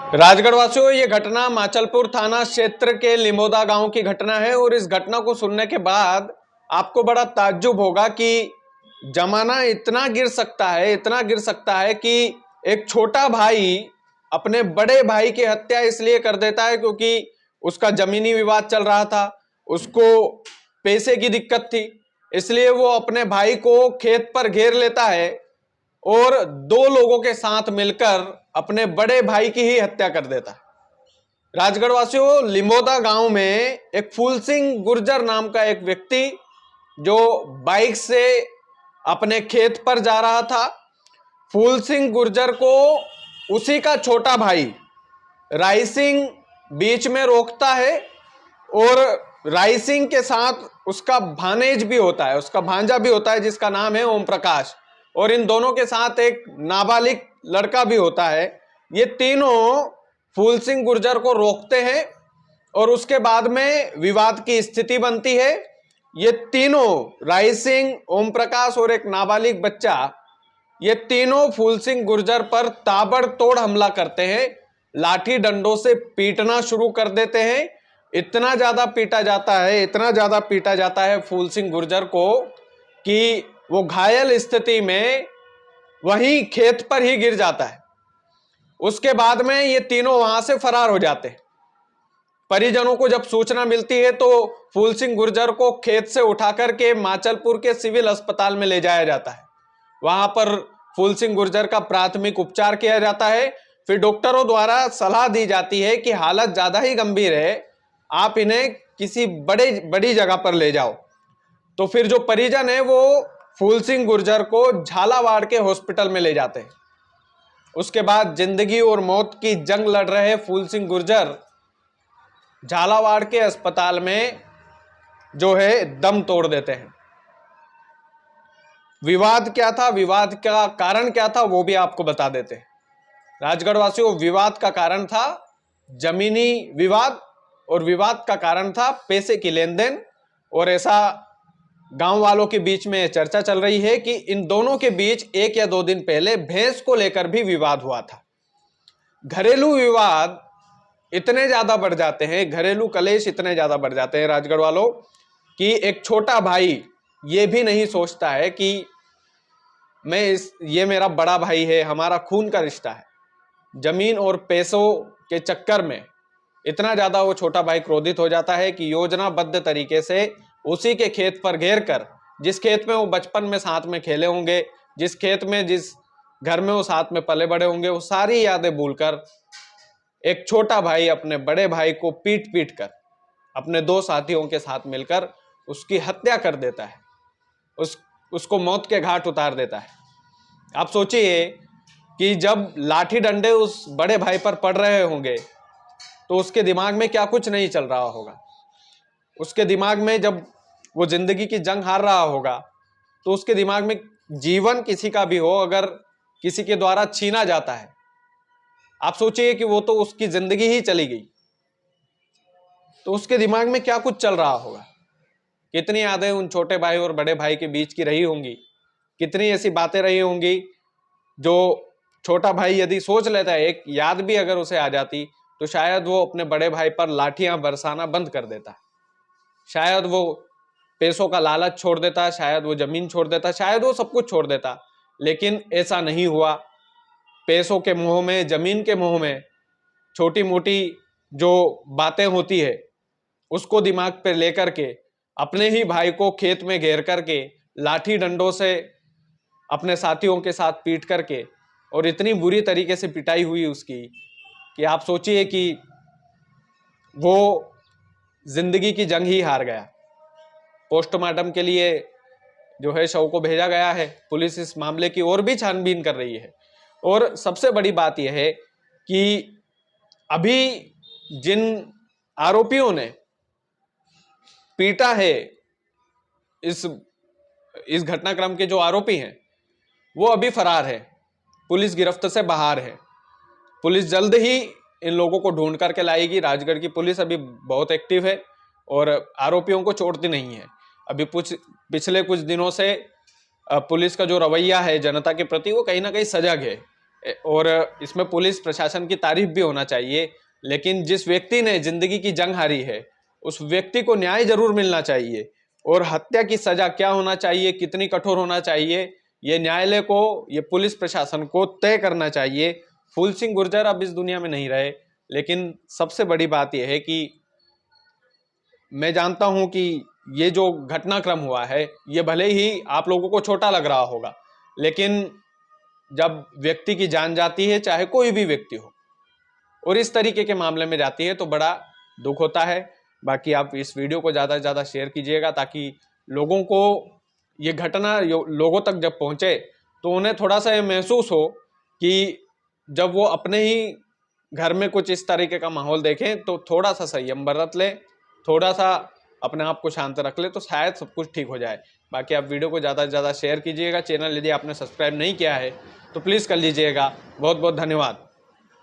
राजगढ़ वासियों, ये घटना माचलपुर थाना क्षेत्र के लिमोदा गांव की घटना है और इस घटना को सुनने के बाद आपको बड़ा ताज्जुब होगा कि जमाना इतना गिर सकता है, इतना गिर सकता है कि एक छोटा भाई अपने बड़े भाई की हत्या इसलिए कर देता है क्योंकि उसका जमीनी विवाद चल रहा था, उसको पैसे की दिक्कत थी, इसलिए वो अपने भाई को खेत पर घेर लेता है और दो लोगों के साथ मिलकर अपने बड़े भाई की ही हत्या कर देता है। राजगढ़ वासियों, लिमोदा गांव में एक फूल सिंह गुर्जर नाम का एक व्यक्ति जो बाइक से अपने खेत पर जा रहा था। फूल सिंह गुर्जर को उसी का छोटा भाई राय सिंह बीच में रोकता है और राय सिंह के साथ उसका भानेज भी होता है, उसका भांजा भी होता है जिसका नाम है ओम प्रकाश, और इन दोनों के साथ एक नाबालिग लड़का भी होता है। ये तीनों फूल सिंह गुर्जर को रोकते हैं और उसके बाद में विवाद की स्थिति बनती है। ये तीनों राय सिंह, ओम प्रकाश और एक नाबालिग बच्चा, ये तीनों फूल सिंह गुर्जर पर ताबड़तोड़ हमला करते हैं, लाठी डंडों से पीटना शुरू कर देते हैं। इतना ज्यादा पीटा जाता है, इतना ज्यादा पीटा जाता है फूल सिंह गुर्जर को कि वो घायल स्थिति में वहीं खेत पर ही गिर जाता है। उसके बाद में ये तीनों वहां से फरार हो जाते हैं। परिजनों को जब सूचना मिलती है तो फूल सिंह गुर्जर को खेत से उठाकर के माचलपुर के सिविल अस्पताल में ले जाया जाता है। वहां पर फूल सिंह गुर्जर का प्राथमिक उपचार किया जाता है। फिर डॉक्टरों द्वारा सलाह दी जाती है कि हालत ज्यादा ही गंभीर है, आप इन्हें किसी बड़ी जगह पर ले जाओ। तो फिर जो परिजन है वो फूल सिंह गुर्जर को झालावाड़ के हॉस्पिटल में ले जाते हैं। उसके बाद जिंदगी और मौत की जंग लड़ रहे फूल सिंह गुर्जर झालावाड़ के अस्पताल में जो है दम तोड़ देते हैं। विवाद क्या था, विवाद का कारण क्या था, वो भी आपको बता देते हैं। राजगढ़ वासियों, विवाद का कारण था जमीनी विवाद और विवाद का कारण था पैसे की लेन देन। और ऐसा गांव वालों के बीच में चर्चा चल रही है कि इन दोनों के बीच 1 या 2 दिन पहले भैंस को लेकर भी विवाद हुआ था। घरेलू विवाद इतने ज्यादा बढ़ जाते हैं, घरेलू कलेश इतने ज्यादा बढ़ जाते हैं राजगढ़ वालों, कि एक छोटा भाई ये भी नहीं सोचता है कि ये मेरा बड़ा भाई है, हमारा खून का रिश्ता है। जमीन और पैसों के चक्कर में इतना ज्यादा वो छोटा भाई क्रोधित हो जाता है कि योजनाबद्ध तरीके से उसी के खेत पर घेर कर, जिस खेत में वो बचपन में साथ में खेले होंगे, जिस खेत में, जिस घर में वो साथ में पले बड़े होंगे, वो सारी यादें भूलकर एक छोटा भाई अपने बड़े भाई को पीट पीट कर अपने 2 साथियों के साथ मिलकर उसकी हत्या कर देता है, उसको मौत के घाट उतार देता है। आप सोचिए कि जब लाठी डंडे उस बड़े भाई पर पड़ रहे होंगे तो उसके दिमाग में क्या कुछ नहीं चल रहा होगा। उसके दिमाग में जब वो जिंदगी की जंग हार रहा होगा तो उसके दिमाग में जीवन किसी का भी हो अगर किसी के द्वारा छीना जाता है, आप सोचिए कि वो तो उसकी जिंदगी ही चली गई, तो उसके दिमाग में क्या कुछ चल रहा होगा। कितनी यादें उन छोटे भाई और बड़े भाई के बीच की रही होंगी, कितनी ऐसी बातें रही होंगी जो छोटा भाई यदि सोच लेता है, एक याद भी अगर उसे आ जाती तो शायद वो अपने बड़े भाई पर लाठियां बरसाना बंद कर देता, शायद वो पैसों का लालच छोड़ देता, शायद वो जमीन छोड़ देता, शायद वो सब कुछ छोड़ देता। लेकिन ऐसा नहीं हुआ। पैसों के मोह में, जमीन के मोह में छोटी मोटी जो बातें होती है उसको दिमाग पे लेकर के अपने ही भाई को खेत में घेर करके लाठी डंडों से अपने साथियों के साथ पीट करके, और इतनी बुरी तरीके से पिटाई हुई उसकी कि आप सोचिए कि वो जिंदगी की जंग ही हार गया। पोस्टमार्टम के लिए जो है शव को भेजा गया है। पुलिस इस मामले की और भी छानबीन कर रही है। और सबसे बड़ी बात यह है कि अभी जिन आरोपियों ने पीटा है, इस घटनाक्रम के जो आरोपी हैं वो अभी फरार है, पुलिस गिरफ्त से बाहर है। पुलिस जल्द ही इन लोगों को ढूंढ करके लाएगी। राजगढ़ की पुलिस अभी बहुत एक्टिव है और आरोपियों को छोड़ती नहीं है। अभी पिछले कुछ दिनों से पुलिस का जो रवैया है जनता के प्रति वो कहीं ना कहीं सजग है। और इसमें पुलिस प्रशासन की तारीफ भी होना चाहिए। लेकिन जिस व्यक्ति ने जिंदगी की जंग हारी है उस व्यक्ति को न्याय जरूर मिलना चाहिए। और हत्या की सजा क्या होना चाहिए, कितनी कठोर होना चाहिए, ये न्यायालय को, ये पुलिस प्रशासन को तय करना चाहिए। फूल सिंह गुर्जर अब इस दुनिया में नहीं रहे, लेकिन सबसे बड़ी बात यह है कि मैं जानता हूं कि ये जो घटनाक्रम हुआ है ये भले ही आप लोगों को छोटा लग रहा होगा, लेकिन जब व्यक्ति की जान जाती है, चाहे कोई भी व्यक्ति हो, और इस तरीके के मामले में जाती है तो बड़ा दुख होता है। बाकी आप इस वीडियो को ज़्यादा से ज़्यादा शेयर कीजिएगा ताकि लोगों को ये घटना लोगों तक जब पहुंचे तो उन्हें थोड़ा सा ये महसूस हो कि जब वो अपने ही घर में कुछ इस तरीके का माहौल देखें तो थोड़ा सा संयम बरत ले, थोड़ा सा अपने आप को शांत रख ले, तो शायद सब कुछ ठीक हो जाए। बाकी आप वीडियो को ज़्यादा से ज़्यादा शेयर कीजिएगा। चैनल यदि आपने सब्सक्राइब नहीं किया है तो प्लीज़ कर लीजिएगा। बहुत बहुत धन्यवाद।